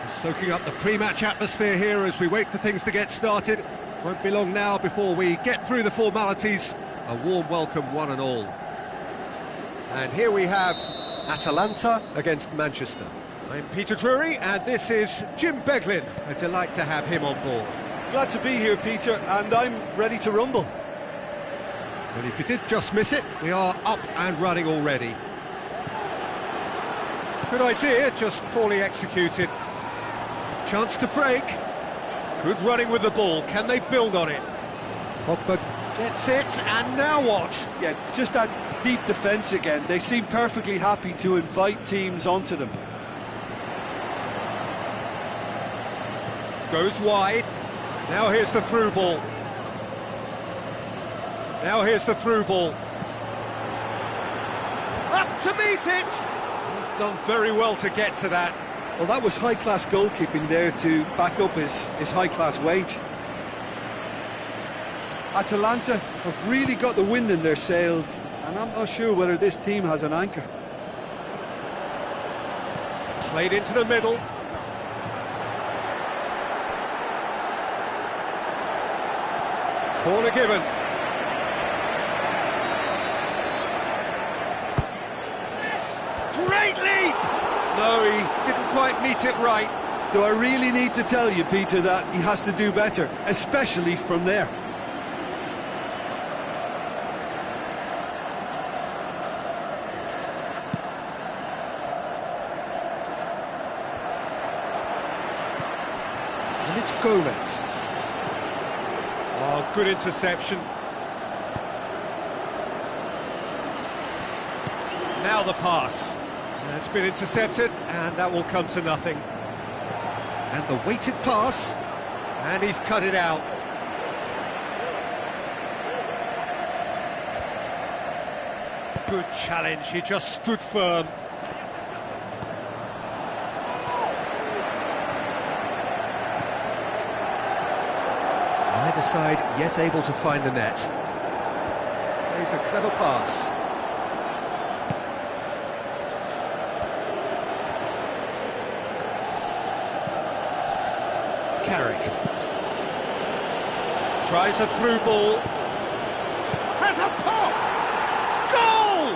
Soaking up the pre-match atmosphere here as we wait for things to get started. Won't be long now before we get through the formalities. A warm welcome, one and all. And here we have Atalanta against Manchester. I'm Peter Drury, and this is Jim Beglin. A delight to have him on board. Glad to be here, Peter, and I'm ready to rumble. Well, if you did just miss it, we are up and running already. Good idea, just poorly executed. Chance to break. Good running with the ball. Can they build on it? Pogba gets it, and now what? Yeah, just that deep defence again. They seem perfectly happy to invite teams onto them. Goes wide. Now here's the through ball. Now here's the through ball. Up to meet it! He's done very well to get to that. Well, that was high-class goalkeeping there to back up his high-class wage. Atalanta have really got the wind in their sails, and I'm not sure whether this team has an anchor. Played into the middle. Corner given. Great leap! No, he didn't quite meet it right. Do I really need to tell you, Peter, that he has to do better, especially from there? And it's Gomez. Oh, good interception. Now the pass. It's been intercepted, and that will come to nothing. And the weighted pass, and he's cut it out. Good challenge, he just stood firm. Neither side yet able to find the net. Plays a clever pass. Carrick tries a through ball, has a pop, goal!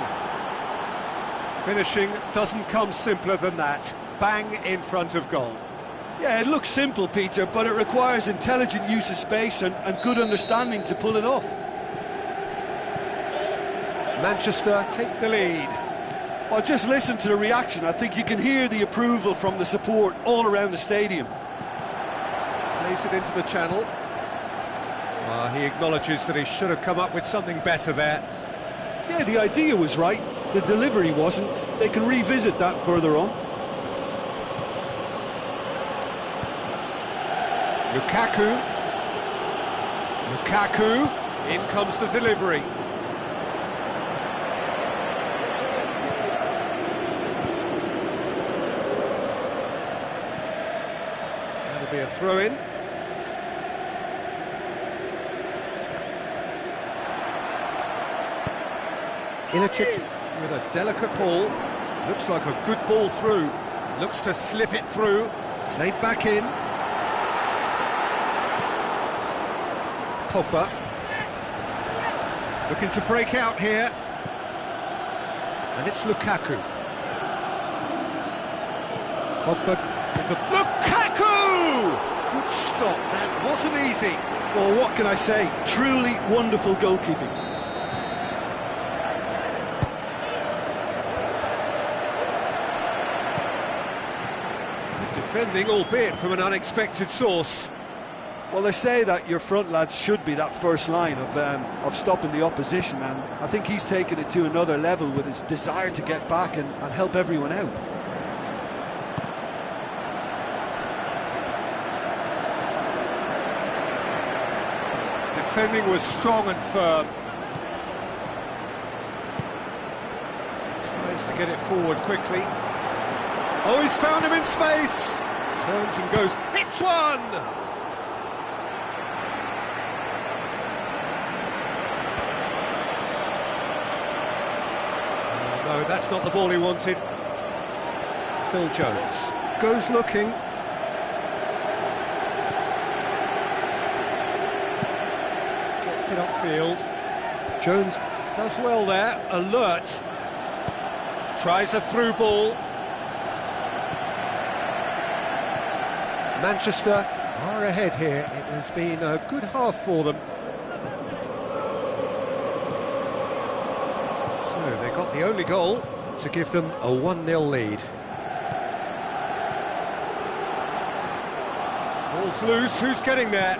Finishing doesn't come simpler than that. Bang in front of goal. Yeah, it looks simple, Peter, but it requires intelligent use of space and good understanding to pull it off. Manchester take the lead. Well, just listen to the reaction. I think you can hear the approval from the support all around the stadium. Plays it into the channel. Well, he acknowledges that he should have come up with something better there. Yeah, the idea was right, the delivery wasn't. They can revisit that further on. Lukaku, in comes the delivery. That'll be a throw-in. Ilicic with a delicate ball. Looks like a good ball through. Looks to slip it through. Played back in. Pogba. Looking to break out here. And it's Lukaku. Pogba with the... Lukaku! Good stop, that wasn't easy. Well, what can I say? Truly wonderful goalkeeping. Defending, albeit from an unexpected source. Well, they say that your front lads should be that first line of stopping the opposition, and I think he's taken it to another level with his desire to get back and help everyone out. Defending was strong and firm. Tries to get it forward quickly. Oh, he's found him in space! Turns and goes, hits one! No, that's not the ball he wanted. Phil Jones goes looking. it upfield. Jones does well there, alert. Tries a through ball. Manchester are ahead here. It has been a good half for them. So they got the only goal to give them a 1-0 lead. Ball's loose, who's getting there?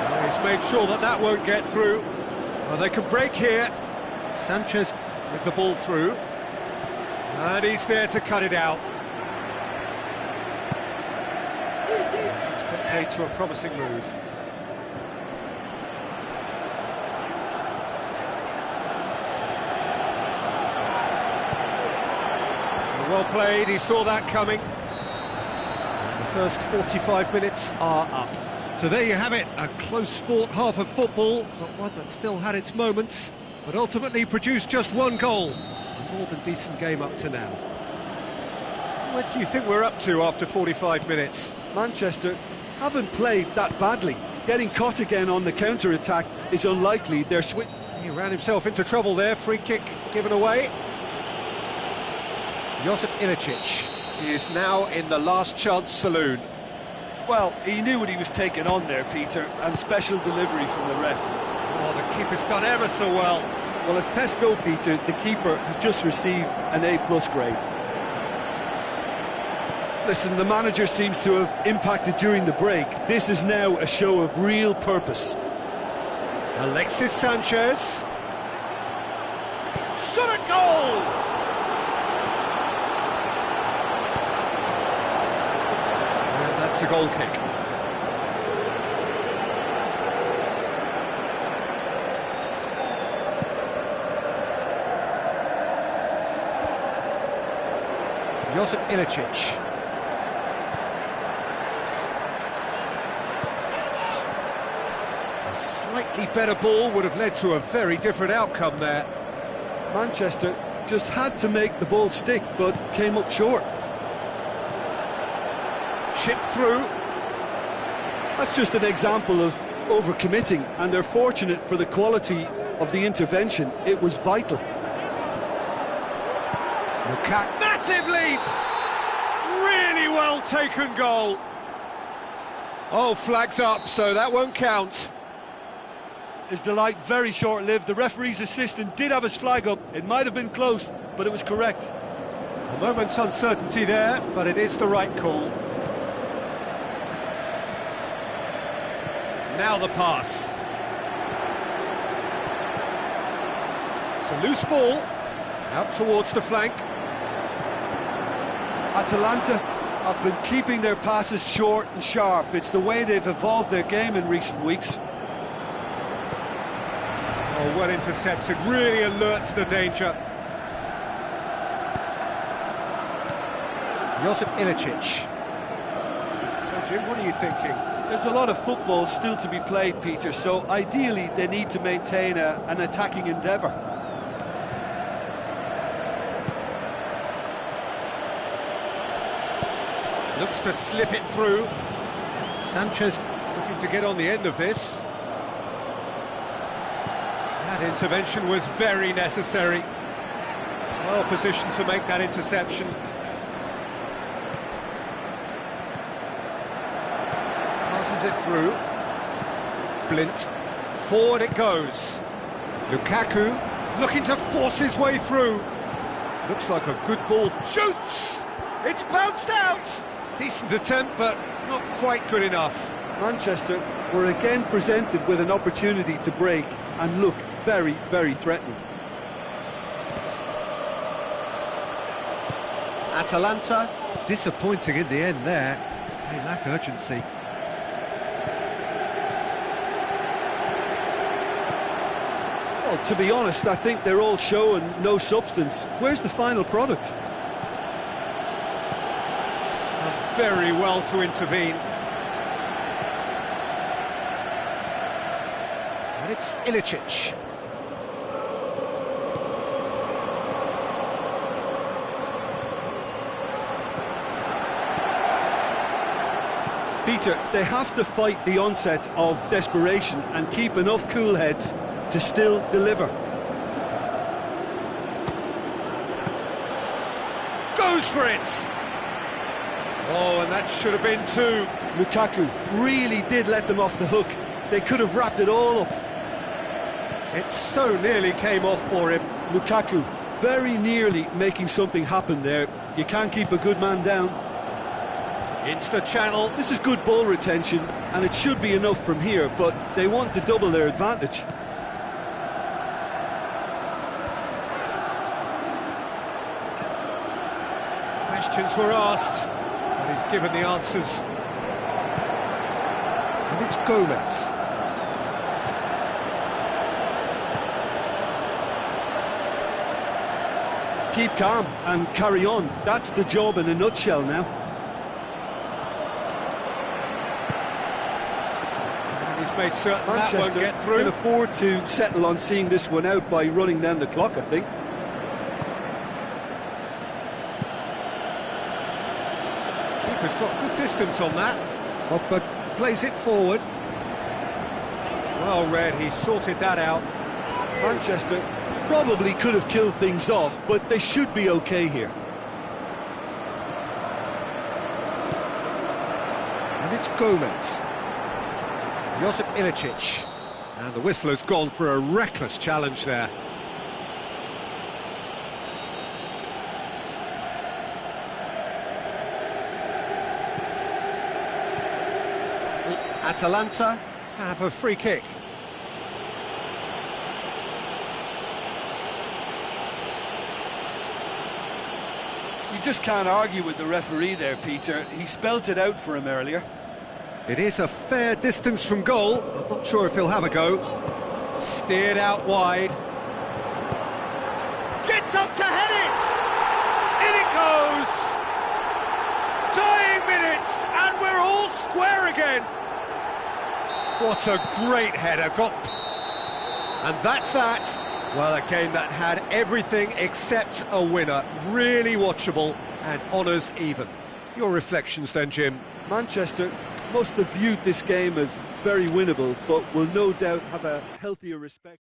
Oh, he's made sure that that won't get through. Well, they can break here. Sanchez with the ball through. And he's there to cut it out. That's compared to a promising move. Well played, he saw that coming. And the first 45 minutes are up. So there you have it, a close-fought half of football, but one that still had its moments, but ultimately produced just one goal. A more than decent game up to now. What do you think we're up to after 45 minutes? Manchester haven't played that badly. Getting caught again on the counter-attack is unlikely. They're He ran himself into trouble there, free kick given away. Josip Ilicic is now in the last chance saloon. Well, he knew what he was taking on there, Peter, and special delivery from the ref. Oh, the keeper's done ever so well. Well, as tests go, Peter, the keeper has just received an A+ grade. Listen, the manager seems to have impacted during the break. This is now a show of real purpose. Alexis Sanchez. Shot a goal! And that's a goal kick. Josip Ilicic. A slightly better ball would have led to a very different outcome there. Manchester just had to make the ball stick, but came up short. Chip through. That's just an example of overcommitting, and they're fortunate for the quality of the intervention. It was vital. Lukaku, massive leap! Really well taken goal. Oh, flags up, so that won't count. His delight very short-lived. The referee's assistant did have his flag up. It might have been close, but it was correct. A moment's uncertainty there, but it is the right call. Now the pass. It's a loose ball, out towards the flank. Atalanta have been keeping their passes short and sharp. It's the way they've evolved their game in recent weeks. Oh, well intercepted, really alert to the danger. Josip Ilicic. So, Jim, what are you thinking? There's a lot of football still to be played, Peter, so ideally they need to maintain an attacking endeavour. Looks to slip it through. Sanchez looking to get on the end of this. That intervention was very necessary. Well positioned to make that interception. Passes it through. Blint. Forward it goes. Lukaku looking to force his way through. Looks like a good ball. Shoots! It's bounced out! Decent attempt, but not quite good enough. Manchester were again presented with an opportunity to break and look very, very threatening. Atalanta, disappointing in the end there. They lack urgency. Well, to be honest, I think they're all show and no substance. Where's the final product? Done very well to intervene. And it's Ilicic. Peter, they have to fight the onset of desperation and keep enough cool heads to still deliver. Goes for it! Oh, and that should have been two. Lukaku really did let them off the hook. They could have wrapped it all up. It so nearly came off for him. Lukaku very nearly making something happen there. You can't keep a good man down. Into the channel. This is good ball retention, and it should be enough from here, but they want to double their advantage. Questions were asked, but he's given the answers. And it's Gomez. Keep calm and carry on. That's the job in a nutshell now. And he's made certain that won't Manchester get through. can afford to settle on seeing this one out by running down the clock, I think. Keeper's got good distance on that. Pogba plays it forward. Well read, he sorted that out. Manchester probably could have killed things off, but they should be okay here. And it's Gomez. Josip Ilicic. And the whistler's gone for a reckless challenge there. Atalanta have a free kick. You just can't argue with the referee there, Peter. He spelt it out for him earlier. It is a fair distance from goal. I'm not sure if he'll have a go. Steered out wide. Gets up to head it! In it goes! Tying minutes, and we're all square again. What a great header. And that's that. Well, a game that had everything except a winner. Really watchable and honours even. Your reflections then, Jim? Manchester must have viewed this game as very winnable, but will no doubt have a healthier respect.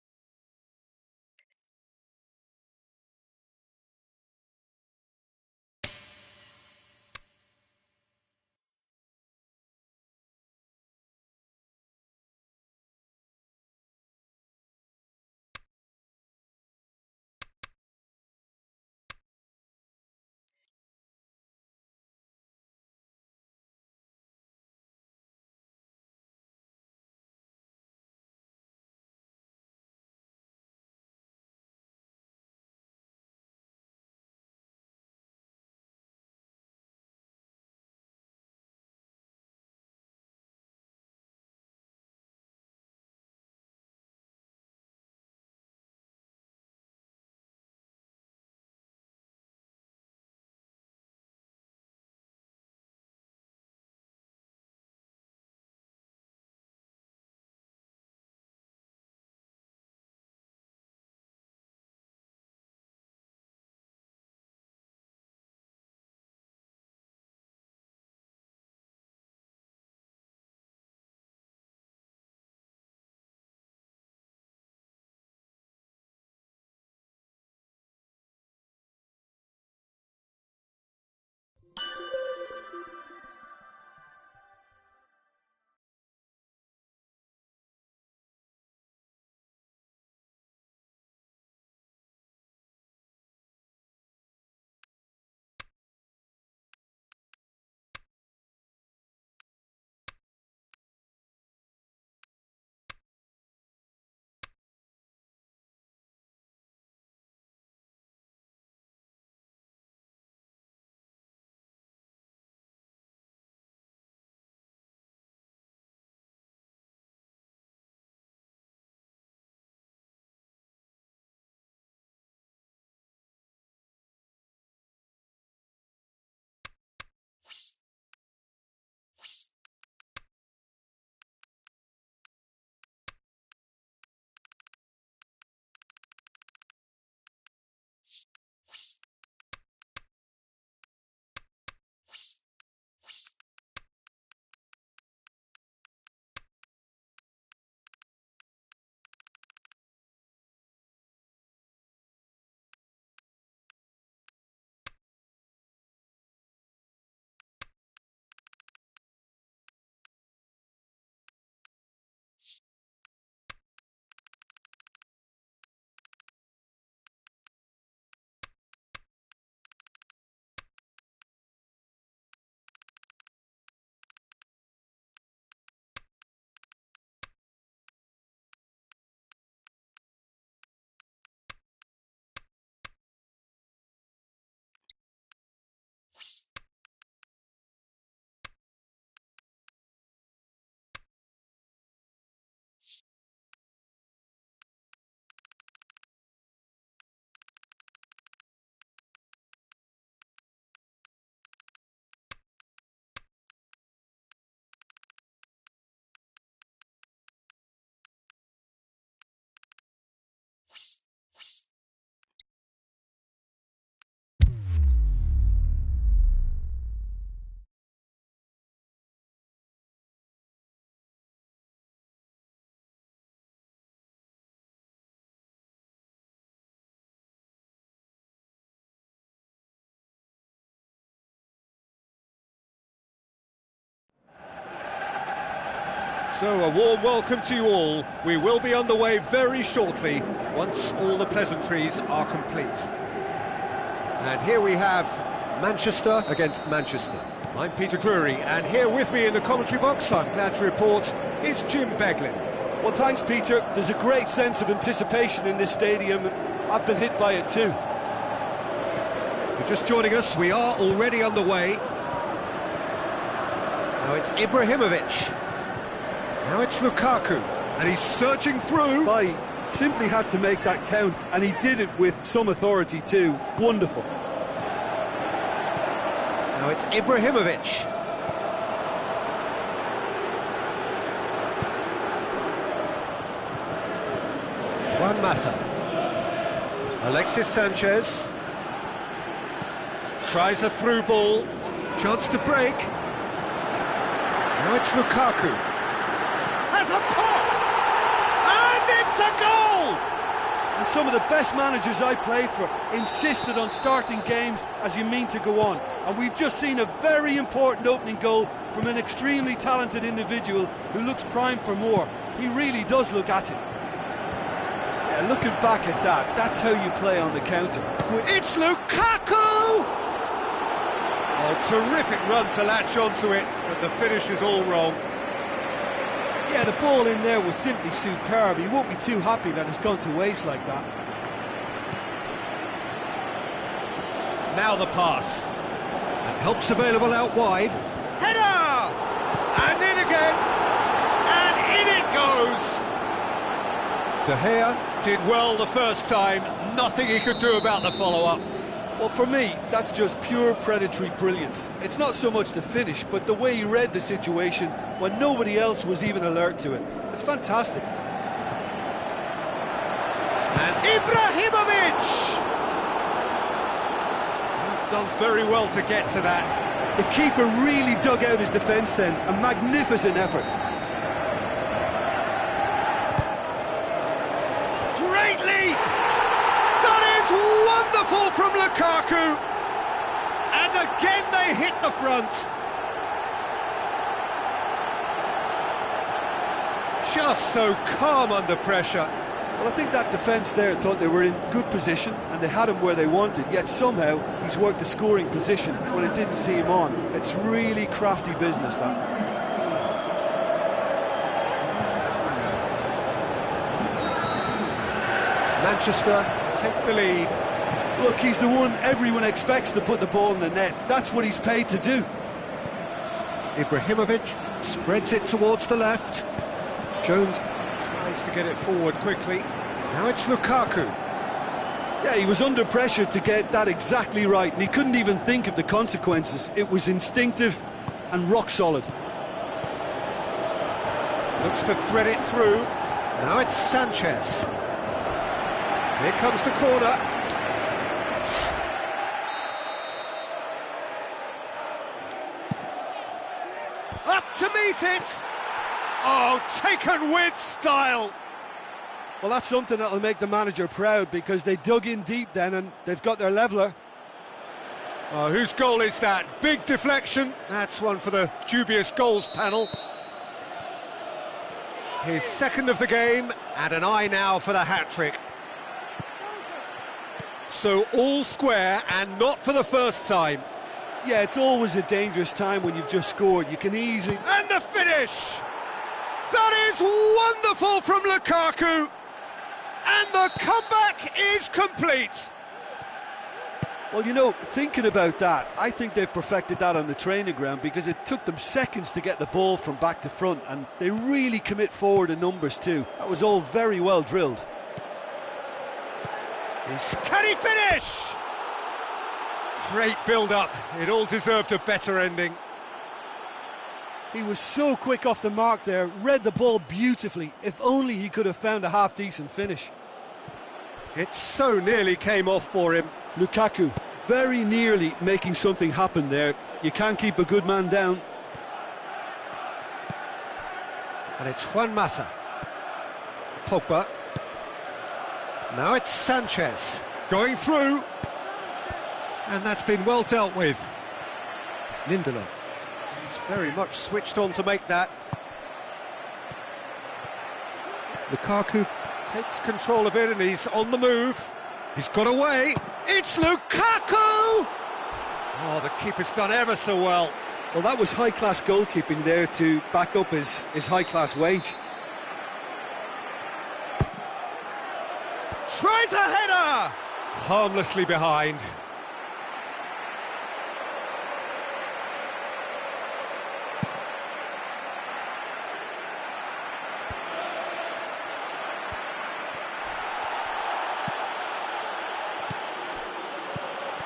So a warm welcome to you all. We will be underway very shortly, once all the pleasantries are complete. And here we have Manchester against Manchester. I'm Peter Drury, and here with me in the commentary box, I'm glad to report, is Jim Beglin. Well, thanks, Peter. There's a great sense of anticipation in this stadium. I've been hit by it too. If you're just joining us, we are already underway. Now it's Ibrahimovic. Now it's Lukaku, and he's surging through. He simply had to make that count, and he did it with some authority too. Wonderful. Now it's Ibrahimovic. Juan Mata. Alexis Sanchez. Tries a through ball. Chance to break. Now it's Lukaku. Has a pop! And it's a goal! And some of the best managers I played for insisted on starting games as you mean to go on. And we've just seen a very important opening goal from an extremely talented individual who looks primed for more. He really does look at it. Yeah, looking back at that, that's how you play on the counter. It's Lukaku! Oh, terrific run to latch onto it, but the finish is all wrong. Yeah, the ball in there was simply superb. He won't be too happy that it's gone to waste like that. Now the pass. And help's available out wide. Header! And in again. And in it goes. De Gea did well the first time. Nothing he could do about the follow-up. Well, for me, that's just pure predatory brilliance. It's not so much the finish, but the way he read the situation when nobody else was even alert to it. It's fantastic. And Ibrahimovic! He's done very well to get to that. The keeper really dug out his defence then. A magnificent effort. Great leap! That is wonderful from Lukaku! And again they hit the front. Just so calm under pressure. Well, I think that defence there thought they were in good position and they had him where they wanted, yet somehow he's worked the scoring position when it didn't see him on. It's really crafty business, that. Manchester take the lead. Look, he's the one everyone expects to put the ball in the net. That's what he's paid to do. Ibrahimovic spreads it towards the left. Jones tries to get it forward quickly. Now it's Lukaku. Yeah, he was under pressure to get that exactly right, and he couldn't even think of the consequences. It was instinctive and rock solid. Looks to thread it through. Now it's Sanchez. Here comes the corner. Up to meet it! Oh, taken with style! Well, that's something that'll make the manager proud, because they dug in deep then and they've got their leveller. Oh, whose goal is that? Big deflection. That's one for the dubious goals panel. His second of the game, and an eye now for the hat-trick. So all square, and not for the first time. Yeah, it's always a dangerous time when you've just scored. You can easily... And the finish! That is wonderful from Lukaku! And the comeback is complete! Well, you know, thinking about that, I think they've perfected that on the training ground, because it took them seconds to get the ball from back to front, and they really commit forward in numbers too. That was all very well drilled. Can he finish? Great build-up. It all deserved a better ending. He was so quick off the mark there, read the ball beautifully. If only he could have found a half-decent finish. It so nearly came off for him. Lukaku, very nearly making something happen there. You can't keep a good man down. And it's Juan Mata. Pogba. Now it's Sanchez. Going through. And that's been well dealt with. Lindelof. He's very much switched on to make that. Lukaku takes control of it and he's on the move. He's got away. It's Lukaku! Oh, the keeper's done ever so well. Well, that was high-class goalkeeping there to back up his high-class wage. Tries a header! Harmlessly behind.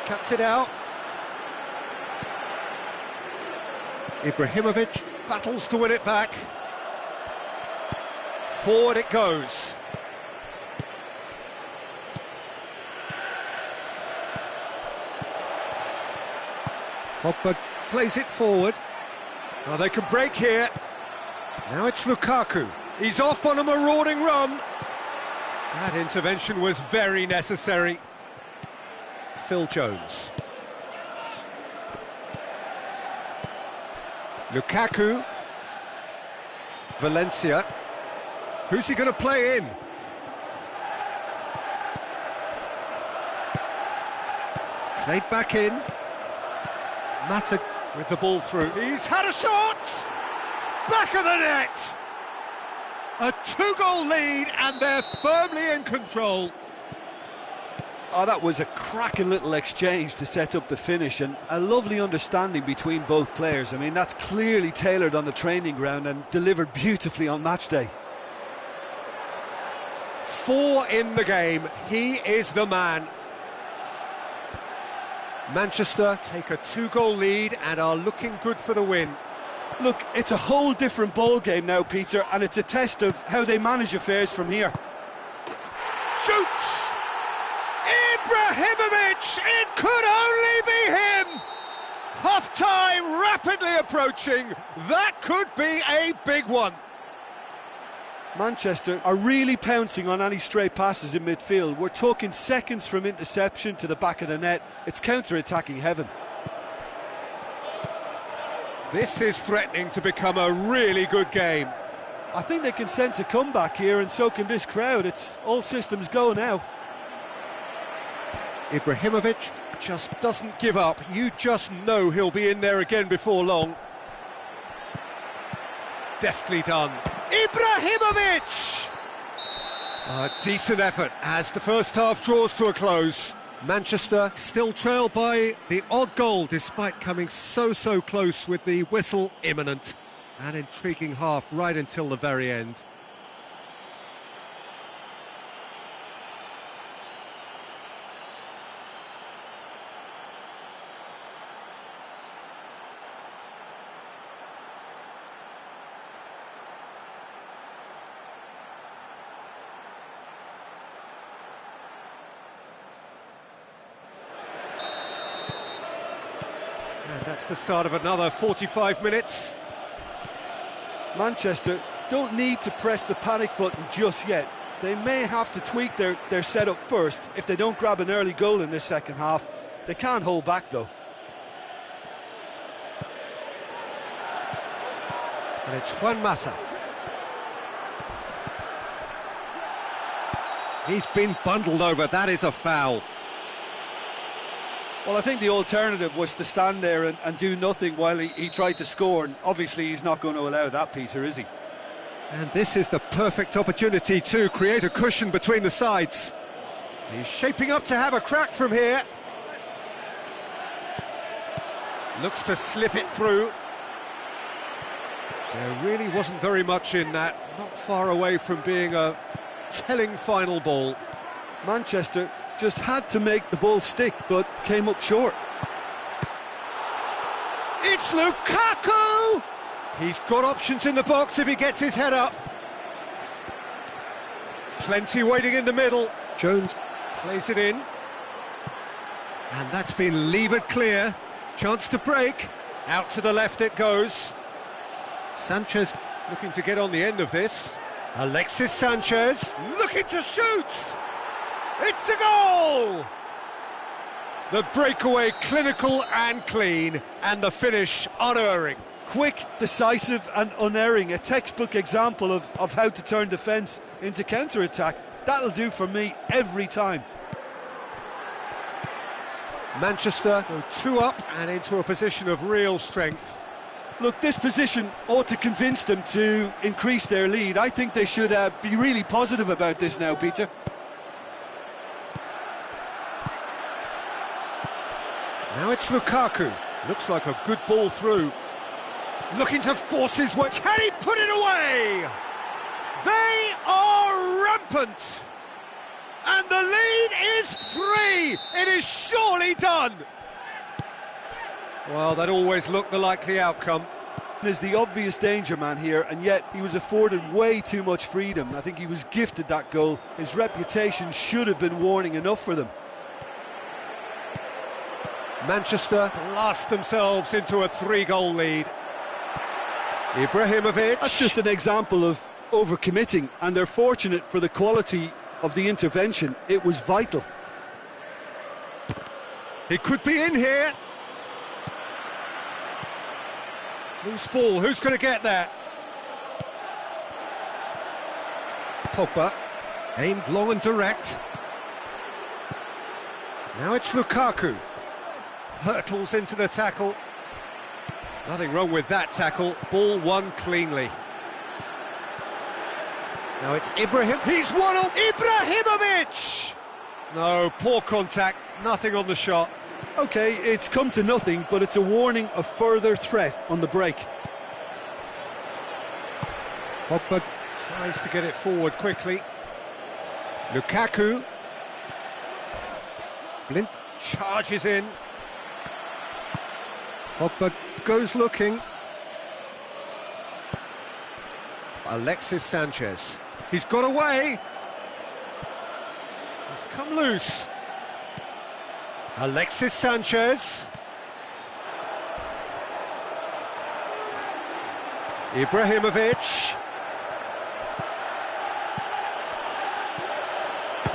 Cuts it out. Ibrahimovic battles to win it back. Forward it goes. Pogba plays it forward. Now they can break here. Now it's Lukaku. He's off on a marauding run. That intervention was very necessary. Phil Jones. Lukaku. Valencia. Who's he going to play in? Played back in. Mata with the ball through. He's had a shot! Back of the net! A two-goal lead and they're firmly in control. Oh, that was a cracking little exchange to set up the finish, and a lovely understanding between both players. I mean, that's clearly tailored on the training ground and delivered beautifully on match day. 4 in the game. He is the man. Manchester take a 2-goal lead and are looking good for the win. Look, it's a whole different ball game now, Peter, and it's a test of how they manage affairs from here. Shoots! Ibrahimovic! It could only be him! Half-time rapidly approaching. That could be a big one. Manchester are really pouncing on any stray passes in midfield. We're talking seconds from interception to the back of the net. It's counter-attacking heaven. This is threatening to become a really good game. I think they can sense a comeback here, and so can this crowd. It's all systems go now. Ibrahimovic just doesn't give up. You just know he'll be in there again before long. Deftly done. Ibrahimovic! A decent effort as the first half draws to a close. Manchester still trail by the odd goal despite coming so close with the whistle imminent. An intriguing half right until the very end. And that's the start of another 45 minutes. Manchester don't need to press the panic button just yet. They may have to tweak their setup first if they don't grab an early goal in this second half. They can't hold back though. And it's Juan Mata. He's been bundled over, that is a foul. Well, I think the alternative was to stand there and do nothing while he tried to score, and obviously he's not going to allow that, Peter, is he? And this is the perfect opportunity to create a cushion between the sides. He's shaping up to have a crack from here. Looks to slip it through. There really wasn't very much in that, not far away from being a telling final ball. Manchester just had to make the ball stick, but came up short. It's Lukaku! He's got options in the box if he gets his head up. Plenty waiting in the middle. Jones plays it in. And that's been levered clear. Chance to break. Out to the left it goes. Sanchez looking to get on the end of this. Alexis Sanchez looking to shoot! It's a goal! The breakaway clinical and clean, and the finish unerring. Quick, decisive and unerring. A textbook example of how to turn defence into counter-attack. That'll do for me every time. Manchester go 2 up and into a position of real strength. Look, this position ought to convince them to increase their lead. I think they should be really positive about this now, Peter. Now it's Lukaku. Looks like a good ball through. Looking to force his way. Can he put it away? They are rampant. And the lead is 3. It is surely done. Well, that always looked the likely outcome. There's the obvious danger man here, and yet he was afforded way too much freedom. I think he was gifted that goal. His reputation should have been warning enough for them. Manchester blast themselves into a 3-goal lead. Ibrahimovic. That's just an example of overcommitting, and they're fortunate for the quality of the intervention. It was vital. He could be in here. Loose ball, who's going to get that? Pogba, aimed long and direct. Now it's Lukaku. Hurtles into the tackle. Nothing wrong with that tackle. Ball won cleanly. Now it's Ibrahim. He's won on Ibrahimovic! No, poor contact. Nothing on the shot. OK, it's come to nothing, but it's a warning of further threat on the break. Pogba tries to get it forward quickly. Lukaku. Blint charges in. Pogba goes looking. Alexis Sanchez. He's got away. He's come loose. Alexis Sanchez. Ibrahimovic.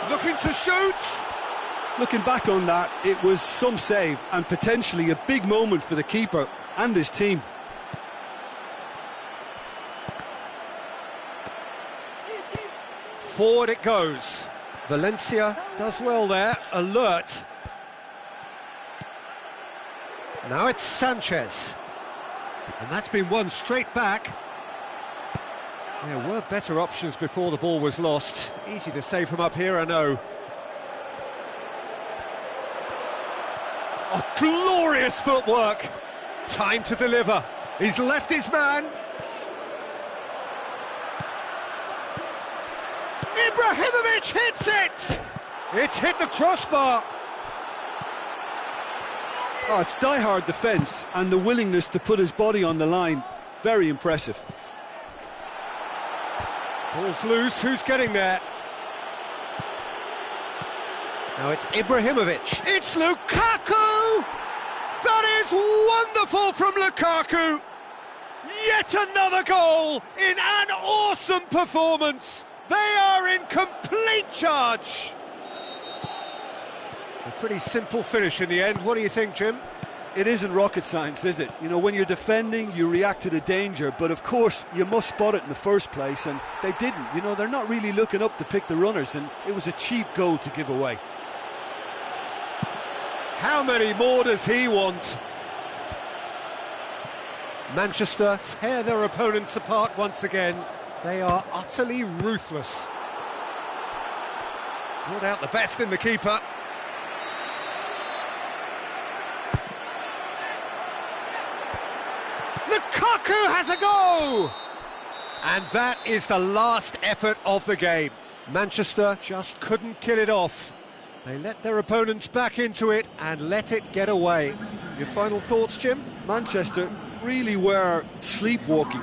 Looking to shoot. Looking back on that, it was some save and potentially a big moment for the keeper and his team. Forward it goes. Valencia does well there, alert. Now it's Sanchez. And that's been won straight back. There were better options before the ball was lost. Easy to say from up here, I know. Oh, glorious footwork. Time to deliver. He's left his man. Ibrahimovic hits it! It's hit the crossbar. Oh, it's die-hard defence and the willingness to put his body on the line. Very impressive. Ball's loose, who's getting there? Now it's Ibrahimovic. It's Lukaku! That is wonderful from Lukaku! Yet another goal in an awesome performance! They are in complete charge! A pretty simple finish in the end. What do you think, Jim? It isn't rocket science, is it? You know, when you're defending, you react to the danger, but of course, you must spot it in the first place, and they didn't. You know, they're not really looking up to pick the runners, and it was a cheap goal to give away. How many more does he want? Manchester tear their opponents apart once again. They are utterly ruthless. Brought out the best in the keeper. Lukaku has a go! And that is the last effort of the game. Manchester just couldn't kill it off. They let their opponents back into it and let it get away. Your final thoughts, Jim? Manchester really were sleepwalking.